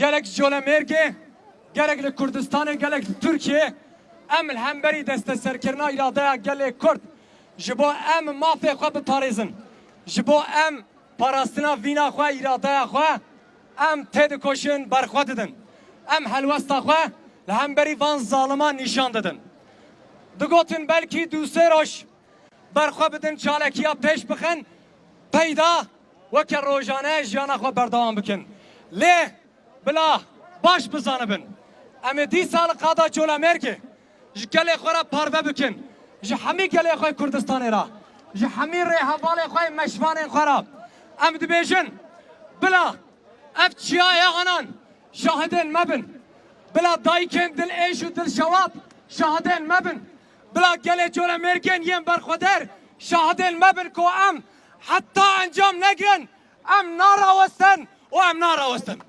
gerek Jolemerge, gerek li Kurdistan, gerek Türkiye, em hemberi deste serkirna iradaya gelek Kurd, jibo em mafya xwe biparêzin, jibo em parastina vîna xwe iradaya xwe, em tê dikoşin berxwe didin, em helwesta xwe li hemberî van zaliman nîşan didin. Digotin belkî dûsê roj berxwe bidin çalekiya pêş bixin, peyda weke rojane jiyana xwe berdewam bikin. Lê bila baş bizanibin. Em ê dîsa li qada Colemêrgê ji gelê xwe re parve bikin. Ji hemî gelê xwe Kurdistanê ra, ji hemî rêhevalê xwe meşvanên xwe ra. Em dibêjin bila ev çiyaya anan şahidên mebin. Bila dayikên dil êş û dil şewab şahidên mebin. Bila gelê Colemêrgên yên berxweder şahidên mebin ku em heta encam negirin. Em narawestin û em narawestin.